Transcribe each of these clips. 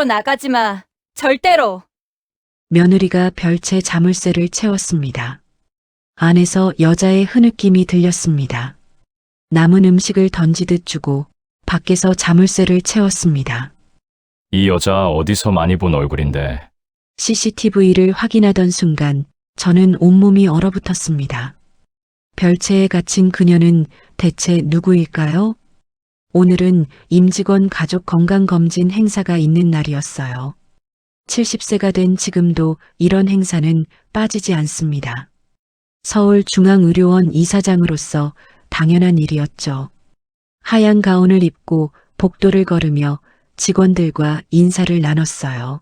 나가지 마. 절대로. 며느리가 별채 자물쇠를 채웠습니다. 안에서 여자의 흐느낌이 들렸습니다. 남은 음식을 던지듯 주고 밖에서 자물쇠를 채웠습니다. 이 여자 어디서 많이 본 얼굴인데. CCTV를 확인하던 순간 저는 온몸이 얼어붙었습니다. 별채에 갇힌 그녀는 대체 누구일까요? 오늘은 임직원 가족 건강검진 행사가 있는 날이었어요. 70세가 된 지금도 이런 행사는 빠지지 않습니다. 서울중앙의료원 이사장으로서 당연한 일이었죠. 하얀 가운을 입고 복도를 걸으며 직원들과 인사를 나눴어요.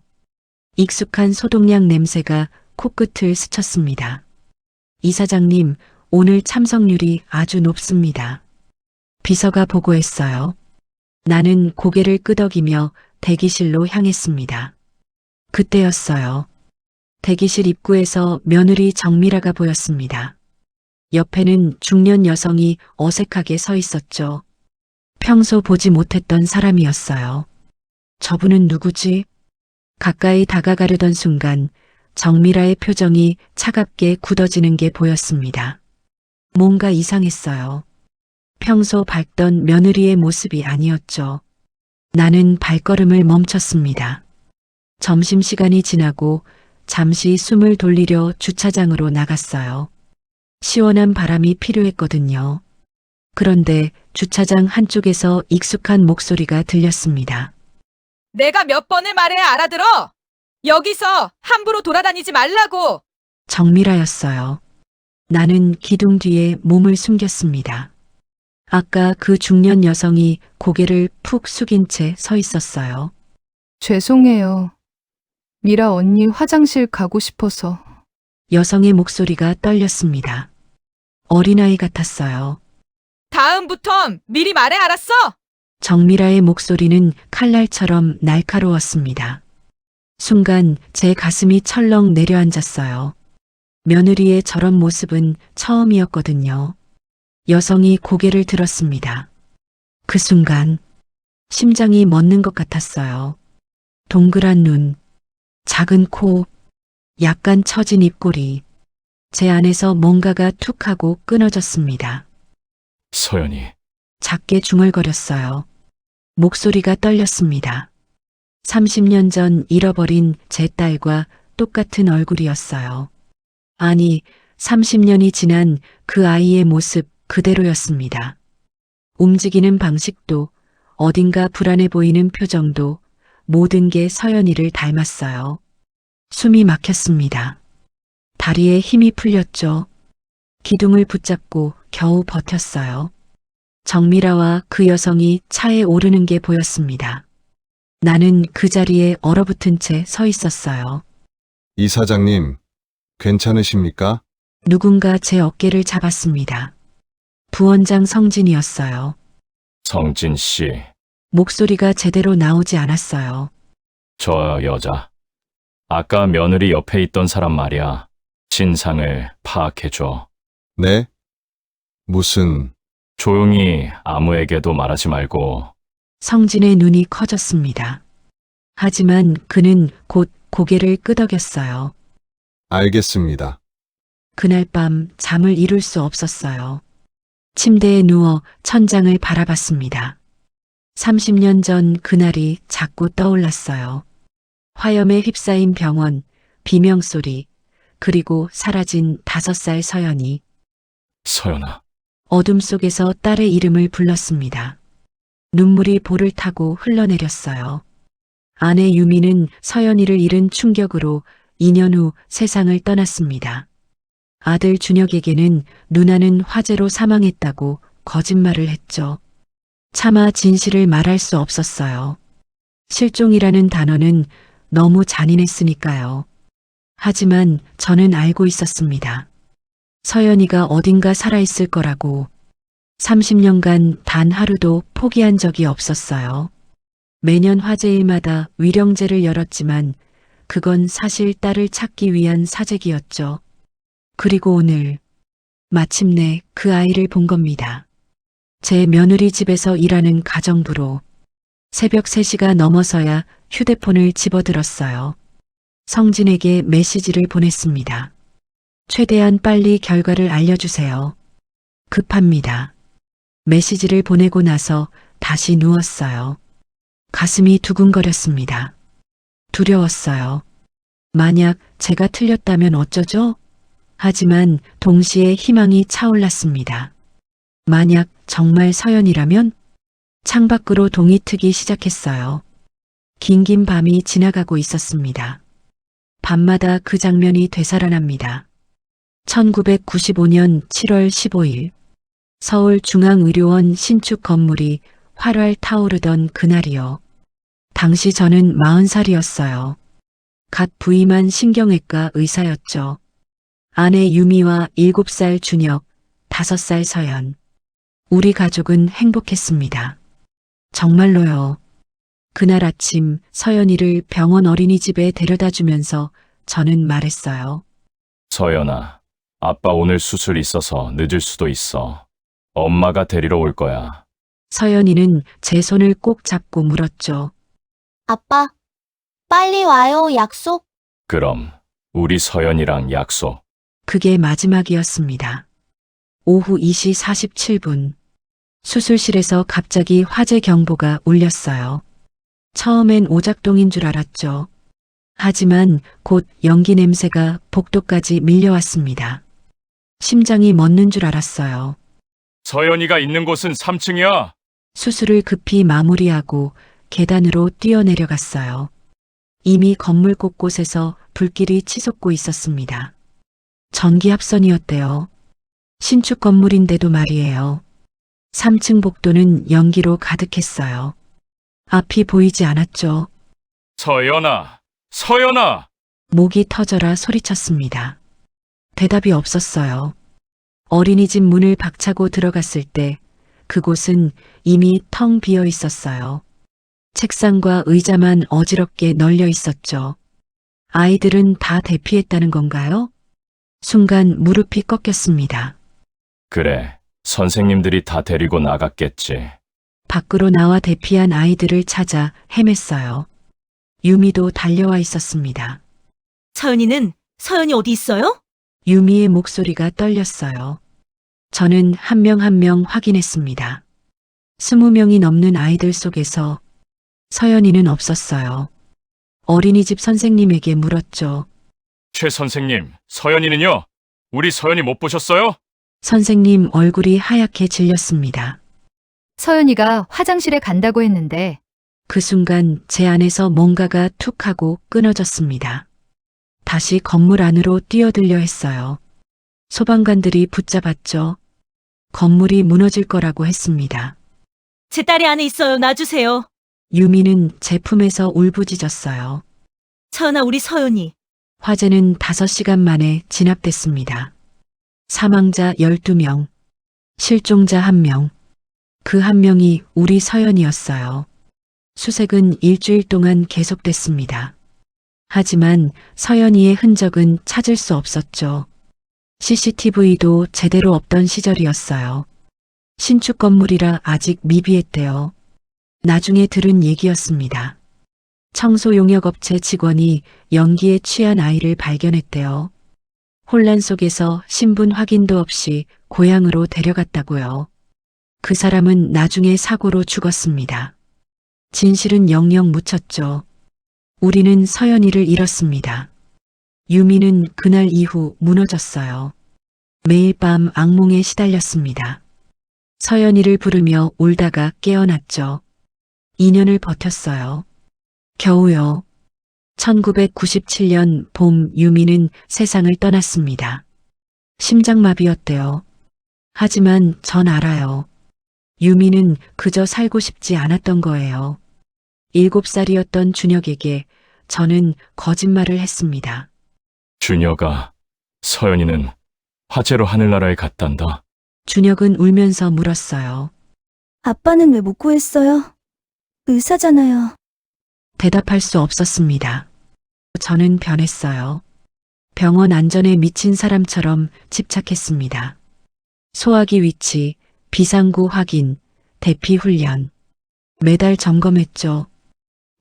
익숙한 소독약 냄새가 코끝을 스쳤습니다. 이사장님, 오늘 참석률이 아주 높습니다. 비서가 보고했어요. 나는 고개를 끄덕이며 대기실로 향했습니다. 그때였어요. 대기실 입구에서 며느리 정미라가 보였습니다. 옆에는 중년 여성이 어색하게 서 있었죠. 평소 보지 못했던 사람이었어요. 저분은 누구지? 가까이 다가가려던 순간 정미라의 표정이 차갑게 굳어지는 게 보였습니다. 뭔가 이상했어요. 평소 밝던 며느리의 모습이 아니었죠. 나는 발걸음을 멈췄습니다. 점심시간이 지나고 잠시 숨을 돌리려 주차장으로 나갔어요. 시원한 바람이 필요했거든요. 그런데 주차장 한쪽에서 익숙한 목소리가 들렸습니다. 내가 몇 번을 말해야 알아들어. 여기서 함부로 돌아다니지 말라고. 정미라였어요. 나는 기둥 뒤에 몸을 숨겼습니다. 아까 그 중년 여성이 고개를 푹 숙인 채 서 있었어요. 죄송해요. 미라 언니 화장실 가고 싶어서. 여성의 목소리가 떨렸습니다. 어린아이 같았어요. 다음부턴 미리 말해 알았어? 정미라의 목소리는 칼날처럼 날카로웠습니다. 순간 제 가슴이 철렁 내려앉았어요. 며느리의 저런 모습은 처음이었거든요. 여성이 고개를 들었습니다. 그 순간 심장이 멎는 것 같았어요. 동그란 눈, 작은 코, 약간 처진 입꼬리. 제 안에서 뭔가가 툭 하고 끊어졌습니다. 서연이. 작게 중얼거렸어요. 목소리가 떨렸습니다. 30년 전 잃어버린 제 딸과 똑같은 얼굴이었어요. 아니, 30년이 지난 그 아이의 모습 그대로였습니다. 움직이는 방식도, 어딘가 불안해 보이는 표정도 모든 게 서연이를 닮았어요. 숨이 막혔습니다. 다리에 힘이 풀렸죠. 기둥을 붙잡고 겨우 버텼어요. 정미라와 그 여성이 차에 오르는 게 보였습니다. 나는 그 자리에 얼어붙은 채 서 있었어요. 이사장님, 괜찮으십니까? 누군가 제 어깨를 잡았습니다. 부원장 성진이었어요. 성진 씨. 목소리가 제대로 나오지 않았어요. 저 여자. 아까 며느리 옆에 있던 사람 말이야. 진상을 파악해줘. 네? 무슨, 조용히 아무에게도 말하지 말고. 성진의 눈이 커졌습니다. 하지만 그는 곧 고개를 끄덕였어요. 알겠습니다. 그날 밤 잠을 이룰 수 없었어요. 침대에 누워 천장을 바라봤습니다. 30년 전 그날이 자꾸 떠올랐어요. 화염에 휩싸인 병원, 비명소리, 그리고 사라진 5살 서연이. 서연아. 어둠 속에서 딸의 이름을 불렀습니다. 눈물이 볼을 타고 흘러내렸어요. 아내 유미는 서연이를 잃은 충격으로 2년 후 세상을 떠났습니다. 아들 준혁에게는 누나는 화재로 사망했다고 거짓말을 했죠. 차마 진실을 말할 수 없었어요. 실종이라는 단어는 너무 잔인했으니까요. 하지만 저는 알고 있었습니다. 서연이가 어딘가 살아있을 거라고. 30년간 단 하루도 포기한 적이 없었어요. 매년 화제일마다 위령제를 열었지만 그건 사실 딸을 찾기 위한 사재기였죠. 그리고 오늘 마침내 그 아이를 본 겁니다. 제 며느리 집에서 일하는 가정부로. 새벽 3시가 넘어서야 휴대폰을 집어들었어요. 성진에게 메시지를 보냈습니다. 최대한 빨리 결과를 알려주세요. 급합니다. 메시지를 보내고 나서 다시 누웠어요. 가슴이 두근거렸습니다. 두려웠어요. 만약 제가 틀렸다면 어쩌죠? 하지만 동시에 희망이 차올랐습니다. 만약 정말 서연이라면? 창밖으로 동이 트기 시작했어요. 긴긴 밤이 지나가고 있었습니다. 밤마다 그 장면이 되살아납니다. 1995년 7월 15일 서울중앙의료원 신축 건물이 활활 타오르던 그날이요. 당시 저는 40살이었어요. 갓 부임한 신경외과 의사였죠. 아내 유미와 7살 준혁, 5살 서연. 우리 가족은 행복했습니다. 정말로요. 그날 아침 서연이를 병원 어린이집에 데려다 주면서 저는 말했어요. 서연아, 아빠 오늘 수술 있어서 늦을 수도 있어. 엄마가 데리러 올 거야. 서연이는 제 손을 꼭 잡고 물었죠. 아빠, 빨리 와요, 약속. 그럼 우리 서연이랑 약속. 그게 마지막이었습니다. 오후 2시 47분. 수술실에서 갑자기 화재 경보가 울렸어요. 처음엔 오작동인 줄 알았죠. 하지만 곧 연기 냄새가 복도까지 밀려왔습니다. 심장이 멎는 줄 알았어요. 서연이가 있는 곳은 3층이야. 수술을 급히 마무리하고 계단으로 뛰어내려갔어요. 이미 건물 곳곳에서 불길이 치솟고 있었습니다. 전기 합선이었대요. 신축 건물인데도 말이에요. 3층 복도는 연기로 가득했어요. 앞이 보이지 않았죠. 서연아, 서연아! 목이 터져라 소리쳤습니다. 대답이 없었어요. 어린이집 문을 박차고 들어갔을 때 그곳은 이미 텅 비어 있었어요. 책상과 의자만 어지럽게 널려 있었죠. 아이들은 다 대피했다는 건가요? 순간 무릎이 꺾였습니다. 그래, 선생님들이 다 데리고 나갔겠지. 밖으로 나와 대피한 아이들을 찾아 헤맸어요. 유미도 달려와 있었습니다. 서연이 어디 있어요? 유미의 목소리가 떨렸어요. 저는 한 명 한 명 확인했습니다. 20명이 넘는 아이들 속에서 서연이는 없었어요. 어린이집 선생님에게 물었죠. 최 선생님, 서연이는요? 우리 서연이 못 보셨어요? 선생님 얼굴이 하얗게 질렸습니다. 서연이가 화장실에 간다고 했는데 그 순간 제 안에서 뭔가가 툭 하고 끊어졌습니다. 다시 건물 안으로 뛰어들려 했어요. 소방관들이 붙잡았죠. 건물이 무너질 거라고 했습니다. 제 딸이 안에 있어요. 놔주세요. 유미는 제 품에서 울부짖었어요. 서연아, 우리 서연이. 화재는 5시간 만에 진압됐습니다. 사망자 12명, 실종자 1명. 그 한 명이 우리 서연이었어요. 수색은 일주일 동안 계속됐습니다. 하지만 서연이의 흔적은 찾을 수 없었죠. CCTV도 제대로 없던 시절이었어요. 신축 건물이라 아직 미비했대요. 나중에 들은 얘기였습니다. 청소용역업체 직원이 연기에 취한 아이를 발견했대요. 혼란 속에서 신분 확인도 없이 고향으로 데려갔다고요. 그 사람은 나중에 사고로 죽었습니다. 진실은 영영 묻혔죠. 우리는 서연이를 잃었습니다. 유미는 그날 이후 무너졌어요. 매일 밤 악몽에 시달렸습니다. 서연이를 부르며 울다가 깨어났죠. 2년을 버텼어요. 겨우요. 1997년 봄 유미는 세상을 떠났습니다. 심장마비였대요. 하지만 전 알아요. 유미는 그저 살고 싶지 않았던 거예요. 7살이었던 준혁에게 저는 거짓말을 했습니다. 준혁아, 서연이는 화재로 하늘나라에 갔단다. 준혁은 울면서 물었어요. 아빠는 왜 못 구했어요? 의사잖아요. 대답할 수 없었습니다. 저는 변했어요. 병원 안전에 미친 사람처럼 집착했습니다. 소화기 위치, 비상구 확인, 대피 훈련. 매달 점검했죠.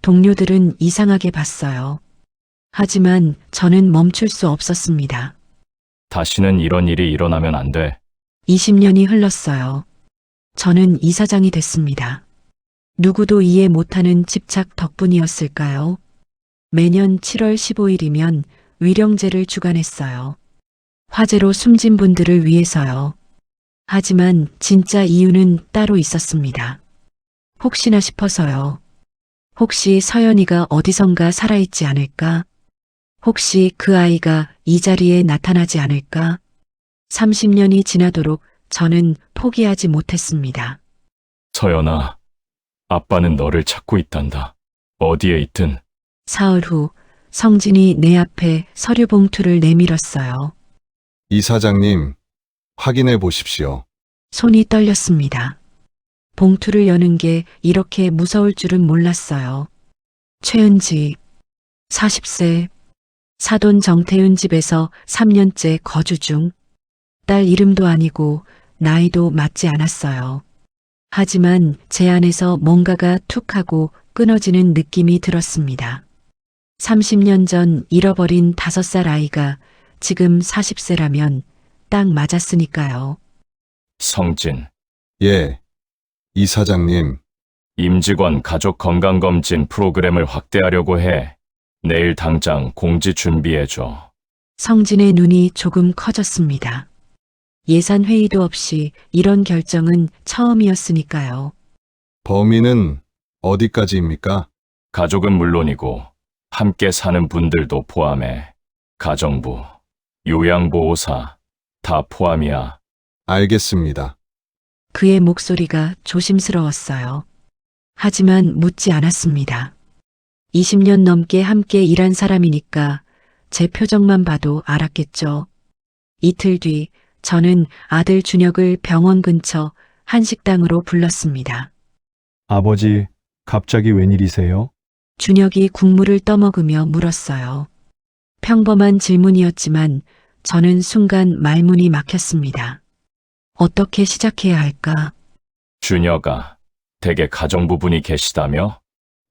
동료들은 이상하게 봤어요. 하지만 저는 멈출 수 없었습니다. 다시는 이런 일이 일어나면 안 돼. 20년이 흘렀어요. 저는 이사장이 됐습니다. 누구도 이해 못하는 집착 덕분이었을까요? 매년 7월 15일이면 위령제를 주관했어요. 화재로 숨진 분들을 위해서요. 하지만 진짜 이유는 따로 있었습니다. 혹시나 싶어서요. 혹시 서연이가 어디선가 살아있지 않을까? 혹시 그 아이가 이 자리에 나타나지 않을까? 30년이 지나도록 저는 포기하지 못했습니다. 서연아, 아빠는 너를 찾고 있단다. 어디에 있든. 사흘 후 성진이 내 앞에 서류 봉투를 내밀었어요. 이사장님, 확인해 보십시오. 손이 떨렸습니다. 봉투를 여는 게 이렇게 무서울 줄은 몰랐어요. 최은지, 40세, 사돈 정태윤 집에서 3년째 거주 중. 딸 이름도 아니고 나이도 맞지 않았어요. 하지만 제 안에서 뭔가가 툭 하고 끊어지는 느낌이 들었습니다. 30년 전 잃어버린 5살 아이가 지금 40세라면 딱 맞았으니까요. 성진, 예. 이사장님, 임직원 가족 건강검진 프로그램을 확대하려고 해. 내일 당장 공지 준비해줘. 성진의 눈이 조금 커졌습니다. 예산 회의도 없이 이런 결정은 처음이었으니까요. 범인은 어디까지입니까? 가족은 물론이고 함께 사는 분들도 포함해. 가정부, 요양보호사 다 포함이야. 알겠습니다. 그의 목소리가 조심스러웠어요. 하지만 묻지 않았습니다. 20년 넘게 함께 일한 사람이니까 제 표정만 봐도 알았겠죠. 이틀 뒤 저는 아들 준혁을 병원 근처 한식당으로 불렀습니다. 아버지, 갑자기 웬일이세요? 준혁이 국물을 떠먹으며 물었어요. 평범한 질문이었지만 저는 순간 말문이 막혔습니다. 어떻게 시작해야 할까? 준혁아, 댁에 가정부분이 계시다며?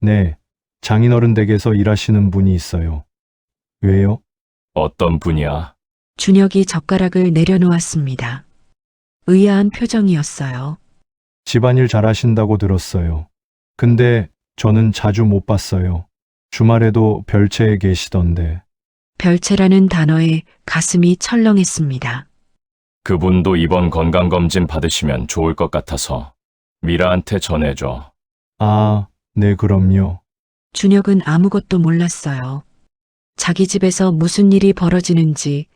네, 장인어른 댁에서 일하시는 분이 있어요. 왜요? 어떤 분이야? 준혁이 젓가락을 내려놓았습니다. 의아한 표정이었어요. 집안일 잘하신다고 들었어요. 근데 저는 자주 못 봤어요. 주말에도 별채에 계시던데. 별채라는 단어에 가슴이 철렁했습니다. 그분도 이번 건강검진 받으시면 좋을 것 같아서 미라한테 전해줘. 아, 네, 그럼요. 준혁은 아무것도 몰랐어요. 자기 집에서 무슨 일이 벌어지는지,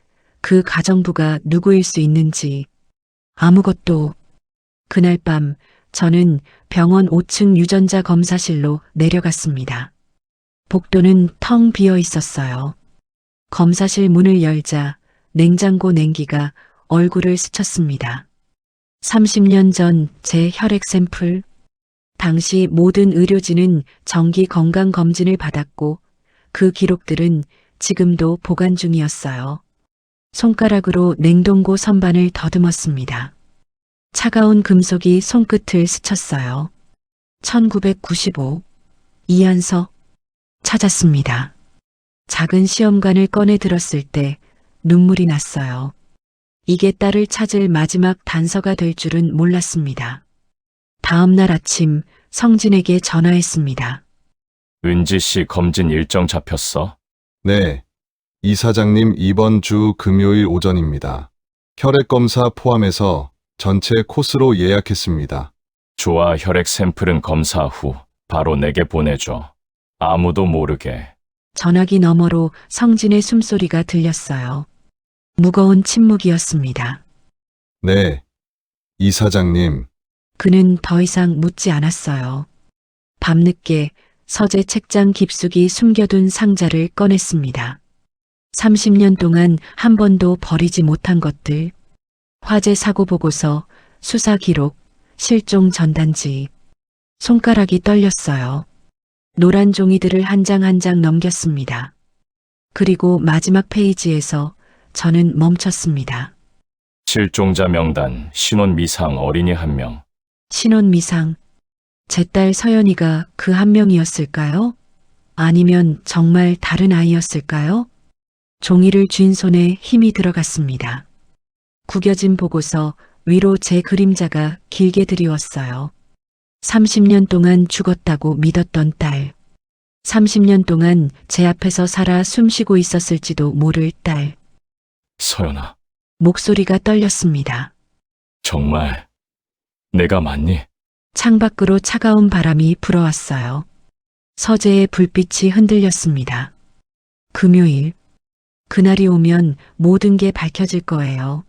그 가정부가 누구일 수 있는지, 아무것도. 그날 밤 저는 병원 5층 유전자 검사실로 내려갔습니다. 복도는 텅 비어 있었어요. 검사실 문을 열자 냉장고 냉기가 얼굴을 스쳤습니다. 30년 전 제 혈액 샘플. 당시 모든 의료진은 정기 건강 검진을 받았고 그 기록들은 지금도 보관 중이었어요. 손가락으로 냉동고 선반을 더듬었습니다. 차가운 금속이 손끝을 스쳤어요. 1995. 이한석. 찾았습니다. 작은 시험관을 꺼내 들었을 때 눈물이 났어요. 이게 딸을 찾을 마지막 단서가 될 줄은 몰랐습니다. 다음 날 아침 성진에게 전화했습니다. 은지 씨 검진 일정 잡혔어? 네. 이사장님 이번 주 금요일 오전입니다. 혈액검사 포함해서 전체 코스로 예약했습니다. 좋아, 혈액 샘플은 검사 후 바로 내게 보내줘. 아무도 모르게. 전화기 너머로 성진의 숨소리가 들렸어요. 무거운 침묵이었습니다. 네. 이사장님, 그는 더 이상 묻지 않았어요. 밤늦게 서재 책장 깊숙이 숨겨둔 상자를 꺼냈습니다. 30년 동안 한 번도 버리지 못한 것들. 화재 사고 보고서, 수사 기록, 실종 전단지. 손가락이 떨렸어요. 노란 종이들을 한 장 한 장 넘겼습니다. 그리고 마지막 페이지에서 저는 멈췄습니다. 실종자 명단, 신원 미상 어린이 1명. 신원 미상. 제 딸 서연이가 그 한 명이었을까요? 아니면 정말 다른 아이였을까요? 종이를 쥔 손에 힘이 들어갔습니다. 구겨진 보고서 위로 제 그림자가 길게 드리웠어요. 30년 동안 죽었다고 믿었던 딸. 30년 동안 제 앞에서 살아 숨쉬고 있었을지도 모를 딸. 서연아, 목소리가 떨렸습니다. 정말 내가 맞니? 창밖으로 차가운 바람이 불어왔어요. 서재의 불빛이 흔들렸습니다. 금요일. 그날이 오면 모든 게 밝혀질 거예요.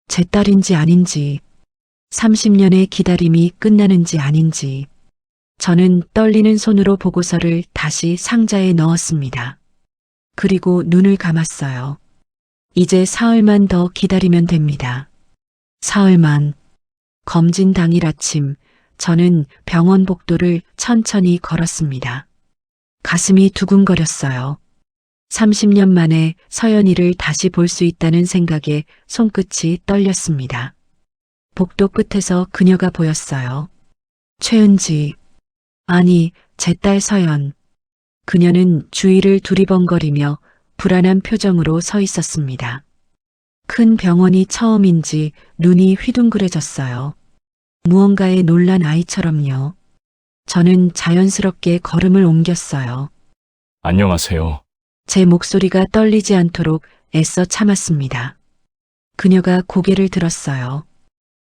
제 딸인지 아닌지, 30년의 기다림이 끝나는지 아닌지. 저는 떨리는 손으로 보고서를 다시 상자에 넣었습니다. 그리고 눈을 감았어요. 이제 사흘만 더 기다리면 됩니다. 사흘만. 검진 당일 아침, 저는 병원 복도를 천천히 걸었습니다. 가슴이 두근거렸어요. 30년 만에 서연이를 다시 볼 수 있다는 생각에 손끝이 떨렸습니다. 복도 끝에서 그녀가 보였어요. 최은지. 아니, 제 딸 서연. 그녀는 주위를 두리번거리며 불안한 표정으로 서 있었습니다. 큰 병원이 처음인지 눈이 휘둥그레졌어요. 무언가에 놀란 아이처럼요. 저는 자연스럽게 걸음을 옮겼어요. 안녕하세요. 제 목소리가 떨리지 않도록 애써 참았습니다. 그녀가 고개를 들었어요.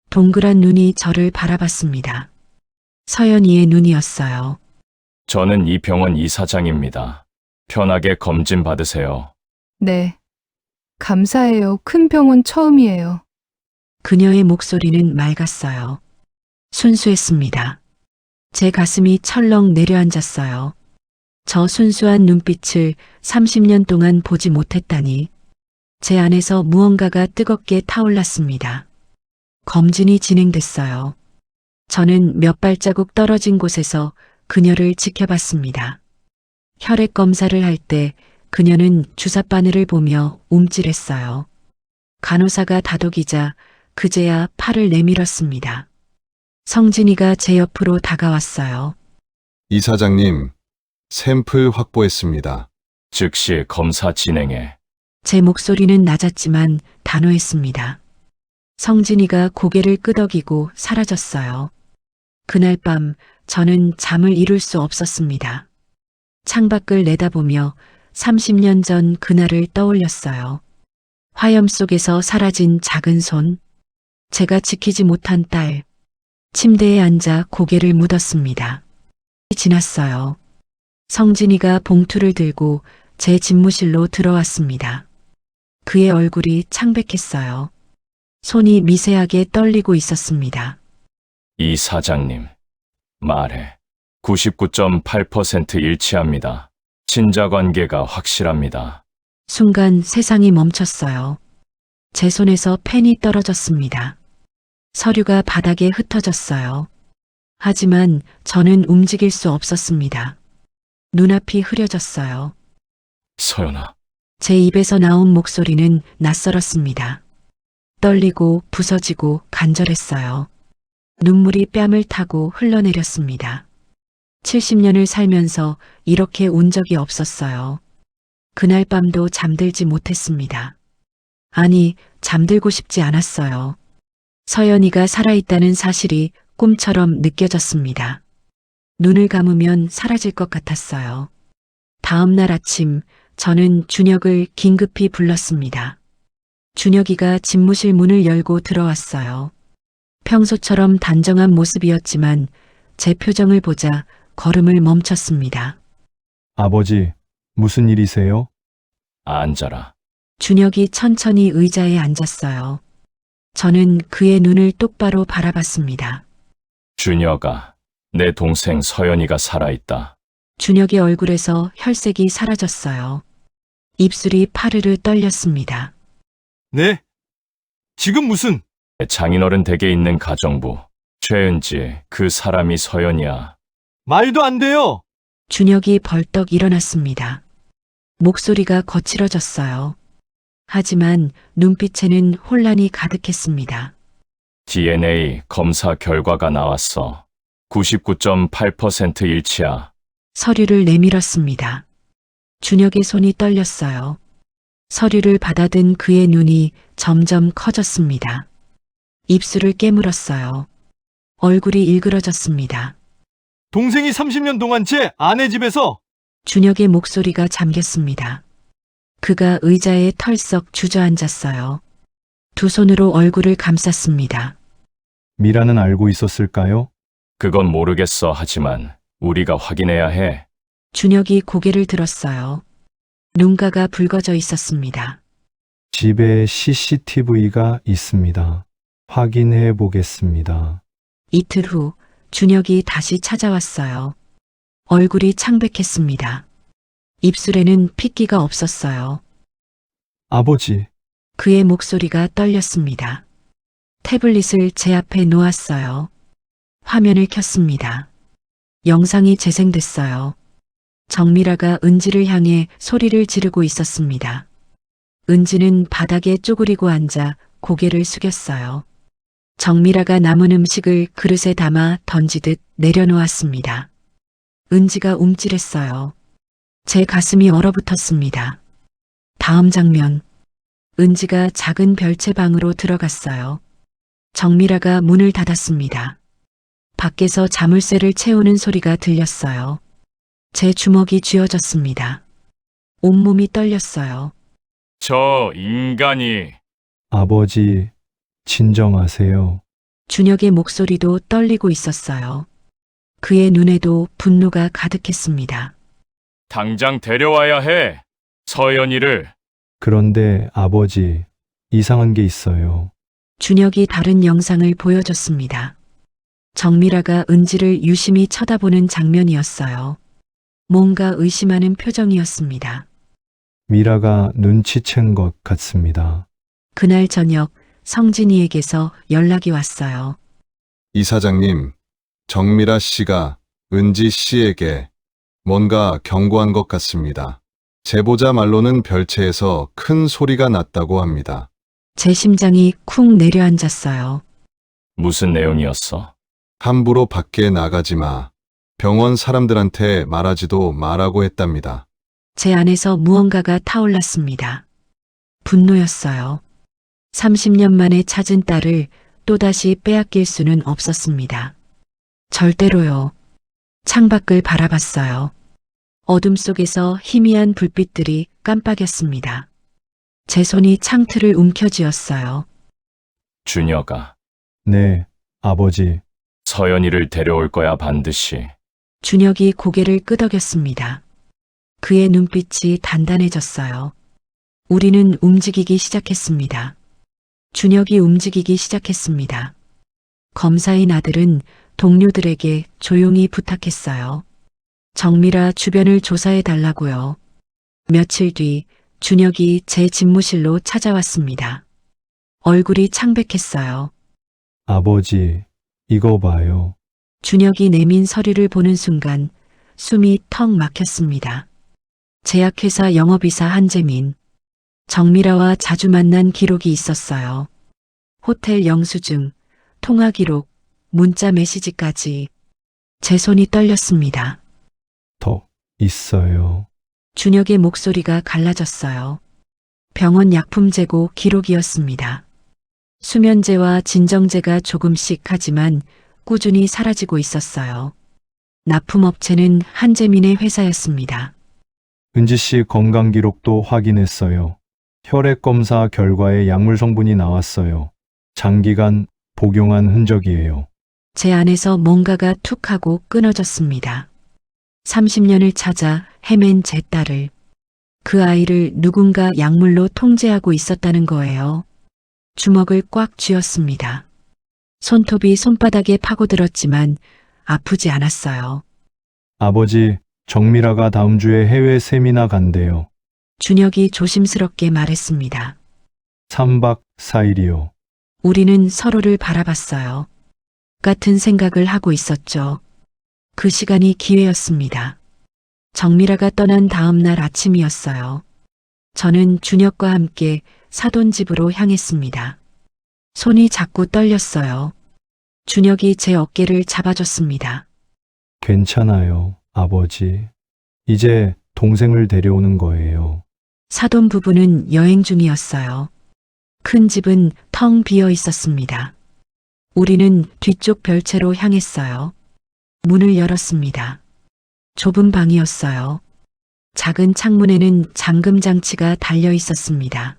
동그란 눈이 저를 바라봤습니다. 서연이의 눈이었어요. 저는 이 병원 이사장입니다. 편하게 검진 받으세요. 네. 감사해요. 큰 병원 처음이에요. 그녀의 목소리는 맑았어요. 순수했습니다. 제 가슴이 철렁 내려앉았어요. 저 순수한 눈빛을 30년 동안 보지 못했다니. 제 안에서 무언가가 뜨겁게 타올랐습니다. 검진이 진행됐어요. 저는 몇 발자국 떨어진 곳에서 그녀를 지켜봤습니다. 혈액 검사를 할 때 그녀는 주사바늘을 보며 움찔했어요. 간호사가 다독이자 그제야 팔을 내밀었습니다. 성진이가 제 옆으로 다가왔어요. 이사장님, 샘플 확보했습니다. 즉시 검사 진행해. 제 목소리는 낮았지만 단호했습니다. 성진이가 고개를 끄덕이고 사라졌어요. 그날 밤 저는 잠을 이룰 수 없었습니다. 창밖을 내다보며 30년 전 그날을 떠올렸어요. 화염 속에서 사라진 작은 손, 제가 지키지 못한 딸, 침대에 앉아 고개를 묻었습니다. 지났어요. 성진이가 봉투를 들고 제 집무실로 들어왔습니다. 그의 얼굴이 창백했어요. 손이 미세하게 떨리고 있었습니다. 이사장님, 말해. 99.8% 일치합니다. 친자 관계가 확실합니다. 순간 세상이 멈췄어요. 제 손에서 펜이 떨어졌습니다. 서류가 바닥에 흩어졌어요. 하지만 저는 움직일 수 없었습니다. 눈앞이 흐려졌어요. 서연아, 제 입에서 나온 목소리는 낯설었습니다. 떨리고 부서지고 간절했어요. 눈물이 뺨을 타고 흘러내렸습니다. 70년을 살면서 이렇게 운 적이 없었어요. 그날 밤도 잠들지 못했습니다. 아니, 잠들고 싶지 않았어요. 서연이가 살아있다는 사실이 꿈처럼 느껴졌습니다. 눈을 감으면 사라질 것 같았어요. 다음 날 아침, 저는 준혁을 긴급히 불렀습니다. 준혁이가 집무실 문을 열고 들어왔어요. 평소처럼 단정한 모습이었지만 제 표정을 보자 걸음을 멈췄습니다. 아버지, 무슨 일이세요? 앉아라. 준혁이 천천히 의자에 앉았어요. 저는 그의 눈을 똑바로 바라봤습니다. 준혁아, 내 동생 서연이가 살아있다. 준혁의 얼굴에서 혈색이 사라졌어요. 입술이 파르르 떨렸습니다. 네? 지금 무슨? 장인어른 댁에 있는 가정부. 최은지, 그 사람이 서연이야. 말도 안 돼요! 준혁이 벌떡 일어났습니다. 목소리가 거칠어졌어요. 하지만 눈빛에는 혼란이 가득했습니다. DNA 검사 결과가 나왔어. 99.8% 일치야. 서류를 내밀었습니다. 준혁의 손이 떨렸어요. 서류를 받아든 그의 눈이 점점 커졌습니다. 입술을 깨물었어요. 얼굴이 일그러졌습니다. 동생이 30년 동안 제 아내 집에서 준혁의 목소리가 잠겼습니다. 그가 의자에 털썩 주저앉았어요. 두 손으로 얼굴을 감쌌습니다. 미라는 알고 있었을까요? 그건 모르겠어. 하지만 우리가 확인해야 해. 준혁이 고개를 들었어요. 눈가가 붉어져 있었습니다. 집에 CCTV가 있습니다. 확인해 보겠습니다. 이틀 후 준혁이 다시 찾아왔어요. 얼굴이 창백했습니다. 입술에는 핏기가 없었어요. 아버지, 그의 목소리가 떨렸습니다. 태블릿을 제 앞에 놓았어요. 화면을 켰습니다. 영상이 재생됐어요. 정미라가 은지를 향해 소리를 지르고 있었습니다. 은지는 바닥에 쪼그리고 앉아 고개를 숙였어요. 정미라가 남은 음식을 그릇에 담아 던지듯 내려놓았습니다. 은지가 움찔했어요. 제 가슴이 얼어붙었습니다. 다음 장면. 은지가 작은 별채 방으로 들어갔어요. 정미라가 문을 닫았습니다. 밖에서 자물쇠를 채우는 소리가 들렸어요. 제 주먹이 쥐어졌습니다. 온몸이 떨렸어요. 저 인간이 아버지, 진정하세요. 준혁의 목소리도 떨리고 있었어요. 그의 눈에도 분노가 가득했습니다. 당장 데려와야 해. 서연이를. 그런데 아버지, 이상한 게 있어요. 준혁이 다른 영상을 보여줬습니다. 정미라가 은지를 유심히 쳐다보는 장면이었어요. 뭔가 의심하는 표정이었습니다. 미라가 눈치챈 것 같습니다. 그날 저녁 성진이에게서 연락이 왔어요. 이사장님, 정미라 씨가 은지 씨에게 뭔가 경고한 것 같습니다. 제보자 말로는 별채에서 큰 소리가 났다고 합니다. 제 심장이 쿵 내려앉았어요. 무슨 내용이었어? 함부로 밖에 나가지 마. 병원 사람들한테 말하지도 마라고 했답니다. 제 안에서 무언가가 타올랐습니다. 분노였어요. 30년 만에 찾은 딸을 또다시 빼앗길 수는 없었습니다. 절대로요. 창밖을 바라봤어요. 어둠 속에서 희미한 불빛들이 깜빡였습니다. 제 손이 창틀을 움켜쥐었어요. 준혁아, 네, 아버지. 서연이를 데려올 거야 반드시. 준혁이 고개를 끄덕였습니다. 그의 눈빛이 단단해졌어요. 우리는 움직이기 시작했습니다. 준혁이 움직이기 시작했습니다. 검사인 아들은 동료들에게 조용히 부탁했어요. 정미라 주변을 조사해 달라고요. 며칠 뒤 준혁이 제 집무실로 찾아왔습니다. 얼굴이 창백했어요. 아버지, 이거 봐요. 준혁이 내민 서류를 보는 순간 숨이 턱 막혔습니다. 제약회사 영업이사 한재민. 정미라와 자주 만난 기록이 있었어요. 호텔 영수증, 통화 기록, 문자 메시지까지. 제 손이 떨렸습니다. 더 있어요. 준혁의 목소리가 갈라졌어요. 병원 약품 재고 기록이었습니다. 수면제와 진정제가 조금씩 하지만 꾸준히 사라지고 있었어요. 납품업체는 한재민의 회사였습니다. 은지 씨 건강 기록도 확인했어요. 혈액 검사 결과에 약물 성분이 나왔어요. 장기간 복용한 흔적이에요. 제 안에서 뭔가가 툭 하고 끊어졌습니다. 30년을 찾아 헤맨 제 딸을, 그 아이를 누군가 약물로 통제하고 있었다는 거예요. 주먹을 꽉 쥐었습니다. 손톱이 손바닥에 파고들었지만 아프지 않았어요. 아버지, 정미라가 다음 주에 해외 세미나 간대요. 준혁이 조심스럽게 말했습니다. 3박 4일이요. 우리는 서로를 바라봤어요. 같은 생각을 하고 있었죠. 그 시간이 기회였습니다. 정미라가 떠난 다음 날 아침이었어요. 저는 준혁과 함께 사돈집으로 향했습니다. 손이 자꾸 떨렸어요. 준혁이 제 어깨를 잡아줬습니다. 괜찮아요, 아버지. 이제 동생을 데려오는 거예요. 사돈 부부는 여행 중이었어요. 큰 집은 텅 비어 있었습니다. 우리는 뒤쪽 별채로 향했어요. 문을 열었습니다. 좁은 방이었어요. 작은 창문에는 잠금 장치가 달려 있었습니다.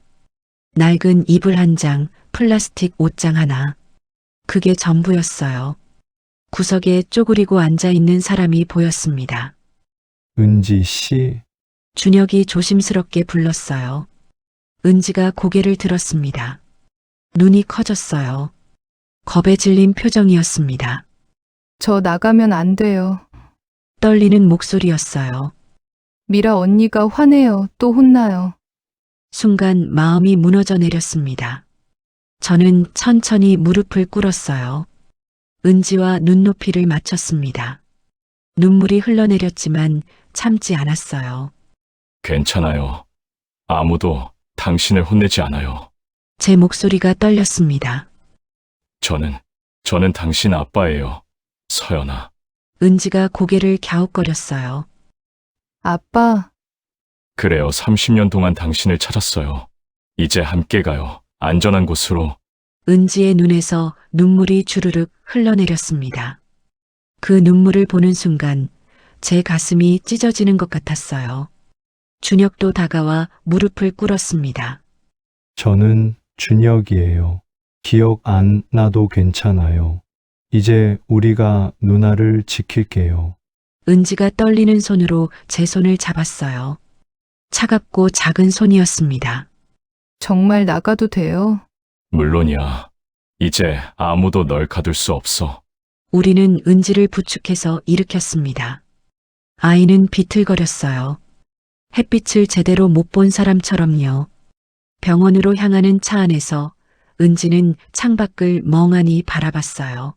낡은 이불 한 장, 플라스틱 옷장 하나. 그게 전부였어요. 구석에 쪼그리고 앉아 있는 사람이 보였습니다. 은지 씨, 준혁이 조심스럽게 불렀어요. 은지가 고개를 들었습니다. 눈이 커졌어요. 겁에 질린 표정이었습니다. 저 나가면 안 돼요. 떨리는 목소리였어요. 미라 언니가 화내요. 또 혼나요. 순간 마음이 무너져 내렸습니다. 저는 천천히 무릎을 꿇었어요. 은지와 눈높이를 맞췄습니다. 눈물이 흘러내렸지만 참지 않았어요. 괜찮아요. 아무도 당신을 혼내지 않아요. 제 목소리가 떨렸습니다. 저는 당신 아빠예요. 서연아. 은지가 고개를 갸웃거렸어요. 아빠, 그래요. 30년 동안 당신을 찾았어요. 이제 함께 가요. 안전한 곳으로. 은지의 눈에서 눈물이 주르륵 흘러내렸습니다. 그 눈물을 보는 순간 제 가슴이 찢어지는 것 같았어요. 준혁도 다가와 무릎을 꿇었습니다. 저는 준혁이에요. 기억 안 나도 괜찮아요. 이제 우리가 누나를 지킬게요. 은지가 떨리는 손으로 제 손을 잡았어요. 차갑고 작은 손이었습니다. 정말 나가도 돼요? 물론이야. 이제 아무도 널 가둘 수 없어. 우리는 은지를 부축해서 일으켰습니다. 아이는 비틀거렸어요. 햇빛을 제대로 못 본 사람처럼요. 병원으로 향하는 차 안에서 은지는 창밖을 멍하니 바라봤어요.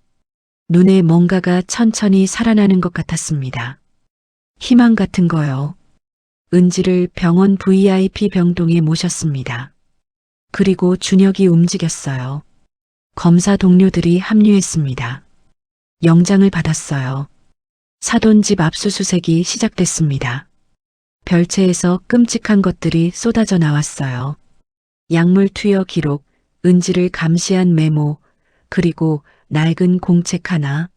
눈에 뭔가가 천천히 살아나는 것 같았습니다. 희망 같은 거요. 은지를 병원 VIP 병동에 모셨습니다. 그리고 준혁이 움직였어요. 검사 동료들이 합류했습니다. 영장을 받았어요. 사돈 집 압수수색이 시작됐습니다. 별채에서 끔찍한 것들이 쏟아져 나왔어요. 약물 투여 기록, 은지를 감시한 메모, 그리고 낡은 공책 하나.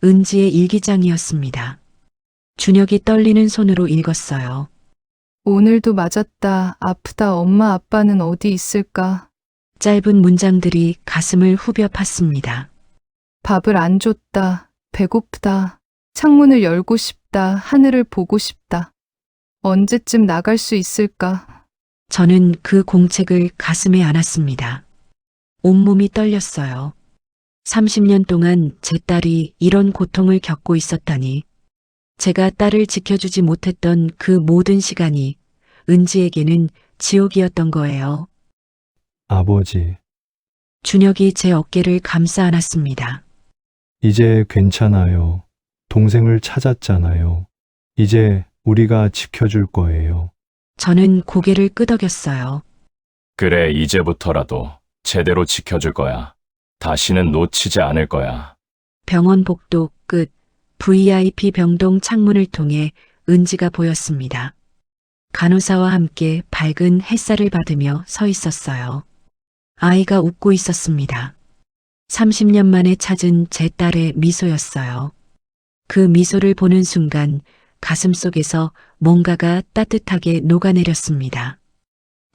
은지의 일기장이었습니다. 준혁이 떨리는 손으로 읽었어요. 오늘도 맞았다. 아프다. 엄마 아빠는 어디 있을까? 짧은 문장들이 가슴을 후벼 팠습니다. 밥을 안 줬다. 배고프다. 창문을 열고 싶다. 하늘을 보고 싶다. 언제쯤 나갈 수 있을까? 저는 그 공책을 가슴에 안았습니다. 온몸이 떨렸어요. 30년 동안 제 딸이 이런 고통을 겪고 있었다니. 제가 딸을 지켜주지 못했던 그 모든 시간이 은지에게는 지옥이었던 거예요. 아버지, 준혁이 제 어깨를 감싸 안았습니다. 이제 괜찮아요. 동생을 찾았잖아요. 이제 우리가 지켜줄 거예요. 저는 고개를 끄덕였어요. 그래, 이제부터라도 제대로 지켜줄 거야. 다시는 놓치지 않을 거야. 병원 복도 끝 VIP 병동 창문을 통해 은지가 보였습니다. 간호사와 함께 밝은 햇살을 받으며 서 있었어요. 아이가 웃고 있었습니다. 30년 만에 찾은 제 딸의 미소였어요. 그 미소를 보는 순간 가슴속에서 뭔가가 따뜻하게 녹아내렸습니다.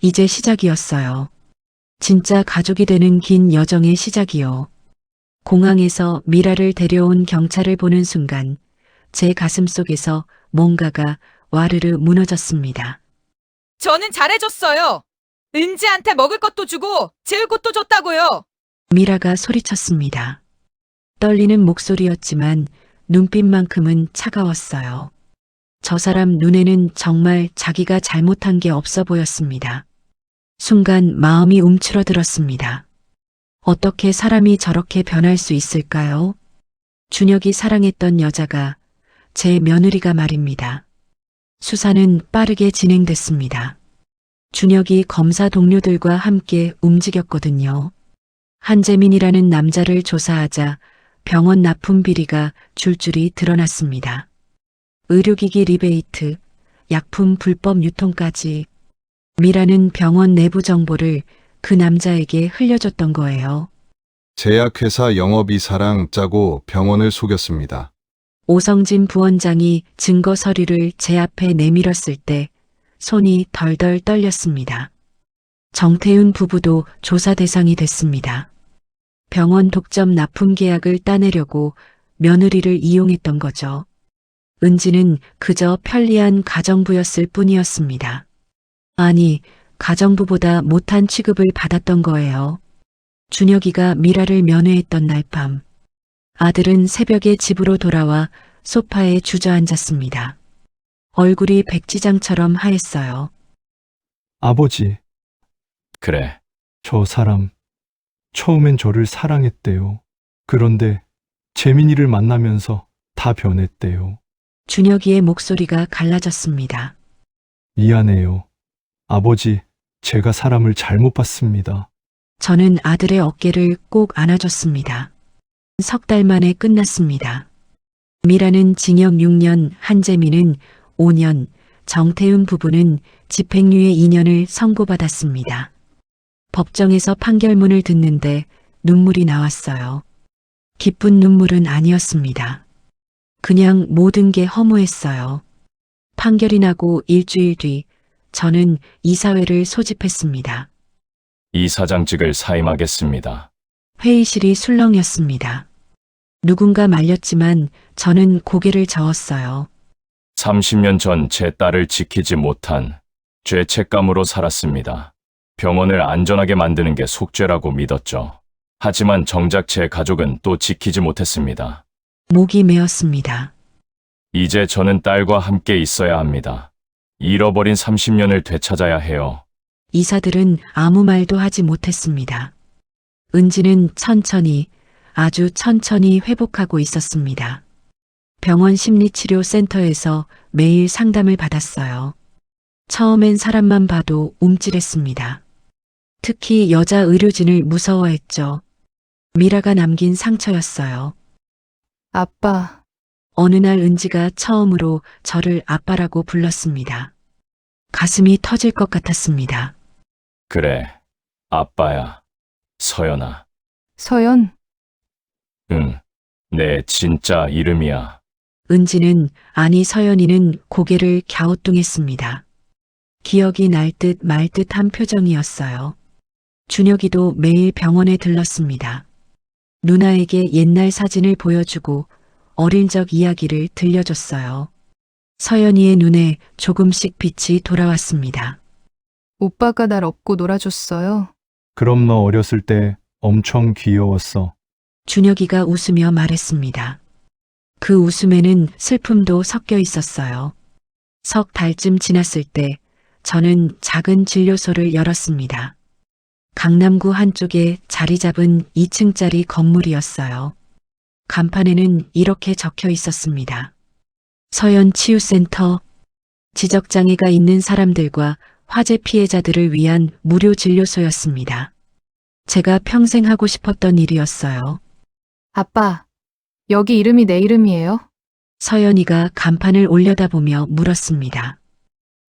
이제 시작이었어요. 진짜 가족이 되는 긴 여정의 시작이요. 공항에서 미라를 데려온 경찰을 보는 순간 제 가슴 속에서 뭔가가 와르르 무너졌습니다. 저는 잘해줬어요. 은지한테 먹을 것도 주고 재울 곳도 줬다고요. 미라가 소리쳤습니다. 떨리는 목소리였지만 눈빛만큼은 차가웠어요. 저 사람 눈에는 정말 자기가 잘못한 게 없어 보였습니다. 순간 마음이 움츠러들었습니다. 어떻게 사람이 저렇게 변할 수 있을까요? 준혁이 사랑했던 여자가 제 며느리가 말입니다. 수사는 빠르게 진행됐습니다. 준혁이 검사 동료들과 함께 움직였거든요. 한재민이라는 남자를 조사하자 병원 납품 비리가 줄줄이 드러났습니다. 의료기기 리베이트, 약품 불법 유통까지 미라는 병원 내부 정보를 그 남자에게 흘려줬던 거예요. 제약회사 영업이사랑 짜고 병원을 속였습니다. 오성진 부원장이 증거 서류를 제 앞에 내밀었을 때 손이 덜덜 떨렸습니다. 정태윤 부부도 조사 대상이 됐습니다. 병원 독점 납품 계약을 따내려고 며느리를 이용했던 거죠. 은지는 그저 편리한 가정부였을 뿐이었습니다. 아니, 가정부보다 못한 취급을 받았던 거예요. 준혁이가 미라를 면회했던 날 밤, 아들은 새벽에 집으로 돌아와 소파에 주저앉았습니다. 얼굴이 백지장처럼 하였어요. 아버지, 그래, 저 사람, 처음엔 저를 사랑했대요. 그런데 재민이를 만나면서 다 변했대요. 준혁이의 목소리가 갈라졌습니다. 미안해요. 아버지, 제가 사람을 잘못 봤습니다. 저는 아들의 어깨를 꼭 안아줬습니다. 석 달 만에 끝났습니다. 미라는 징역 6년, 한재민은 5년, 정태윤 부부는 집행유예 2년을 선고받았습니다. 법정에서 판결문을 듣는데 눈물이 나왔어요. 기쁜 눈물은 아니었습니다. 그냥 모든 게 허무했어요. 판결이 나고 일주일 뒤 저는 이사회를 소집했습니다. 이사장직을 사임하겠습니다. 회의실이 술렁였습니다. 누군가 말렸지만 저는 고개를 저었어요. 30년 전 제 딸을 지키지 못한 죄책감으로 살았습니다. 병원을 안전하게 만드는 게 속죄라고 믿었죠. 하지만 정작 제 가족은 또 지키지 못했습니다. 목이 메었습니다. 이제 저는 딸과 함께 있어야 합니다. 잃어버린 30년을 되찾아야 해요. 이사들은 아무 말도 하지 못했습니다. 은지는 천천히, 아주 천천히 회복하고 있었습니다. 병원 심리치료센터에서 매일 상담을 받았어요. 처음엔 사람만 봐도 움찔했습니다. 특히 여자 의료진을 무서워했죠. 미라가 남긴 상처였어요. 아빠, 어느 날 은지가 처음으로 저를 아빠라고 불렀습니다. 가슴이 터질 것 같았습니다. 그래, 아빠야. 서연아. 서연, 응, 내 진짜 이름이야. 은지는, 아니 서연이는 고개를 갸우뚱했습니다. 기억이 날 듯 말 듯한 표정이었어요. 준혁이도 매일 병원에 들렀습니다. 누나에게 옛날 사진을 보여주고 어린 적 이야기를 들려줬어요. 서연이의 눈에 조금씩 빛이 돌아왔습니다. 오빠가 날 업고 놀아줬어요. 그럼 너 어렸을 때 엄청 귀여웠어. 준혁이가 웃으며 말했습니다. 그 웃음에는 슬픔도 섞여 있었어요. 석 달쯤 지났을 때 저는 작은 진료소를 열었습니다. 강남구 한쪽에 자리 잡은 2층짜리 건물이었어요. 간판에는 이렇게 적혀 있었습니다. 서연 치유센터, 지적장애가 있는 사람들과 화재 피해자들을 위한 무료 진료소였습니다. 제가 평생 하고 싶었던 일이었어요. 아빠, 여기 이름이 내 이름이에요? 서연이가 간판을 올려다보며 물었습니다.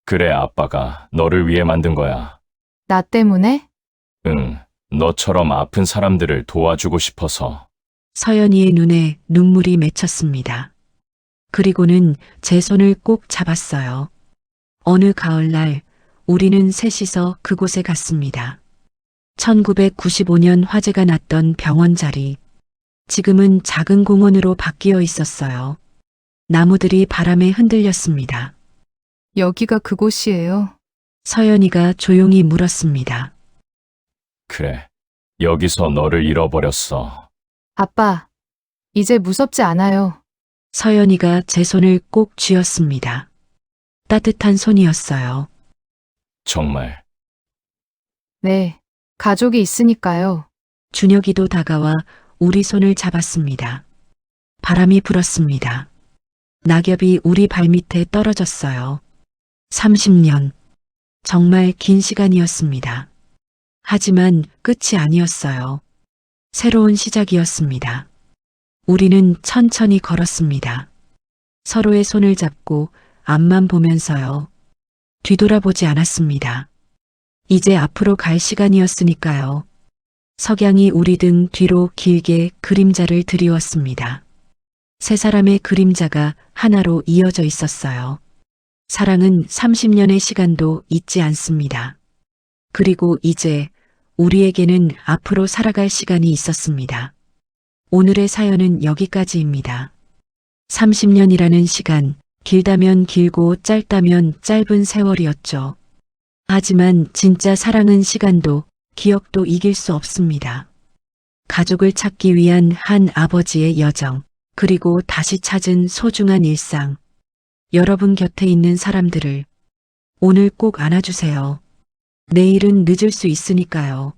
그래, 아빠가 너를 위해 만든 거야. 나 때문에? 응, 너처럼 아픈 사람들을 도와주고 싶어서. 서연이의 눈에 눈물이 맺혔습니다. 그리고는 제 손을 꼭 잡았어요. 어느 가을날 우리는 셋이서 그곳에 갔습니다. 1995년 화재가 났던 병원 자리. 지금은 작은 공원으로 바뀌어 있었어요. 나무들이 바람에 흔들렸습니다. 여기가 그곳이에요. 서연이가 조용히 물었습니다. 그래, 여기서 너를 잃어버렸어. 아빠, 이제 무섭지 않아요. 서연이가 제 손을 꼭 쥐었습니다. 따뜻한 손이었어요. 정말. 네, 가족이 있으니까요. 준혁이도 다가와 우리 손을 잡았습니다. 바람이 불었습니다. 낙엽이 우리 발밑에 떨어졌어요. 30년. 정말 긴 시간이었습니다. 하지만 끝이 아니었어요. 새로운 시작이었습니다. 우리는 천천히 걸었습니다. 서로의 손을 잡고 앞만 보면서요. 뒤돌아보지 않았습니다. 이제 앞으로 갈 시간이었으니까요. 석양이 우리 등 뒤로 길게 그림자를 드리웠습니다. 세 사람의 그림자가 하나로 이어져 있었어요. 사랑은 30년의 시간도 잊지 않습니다. 그리고 이제 우리에게는 앞으로 살아갈 시간이 있었습니다. 오늘의 사연은 여기까지입니다. 30년이라는 시간, 길다면 길고 짧다면 짧은 세월이었죠. 하지만 진짜 사랑은 시간도 기억도 이길 수 없습니다. 가족을 찾기 위한 한 아버지의 여정, 그리고 다시 찾은 소중한 일상. 여러분 곁에 있는 사람들을 오늘 꼭 안아주세요. 내일은 늦을 수 있으니까요.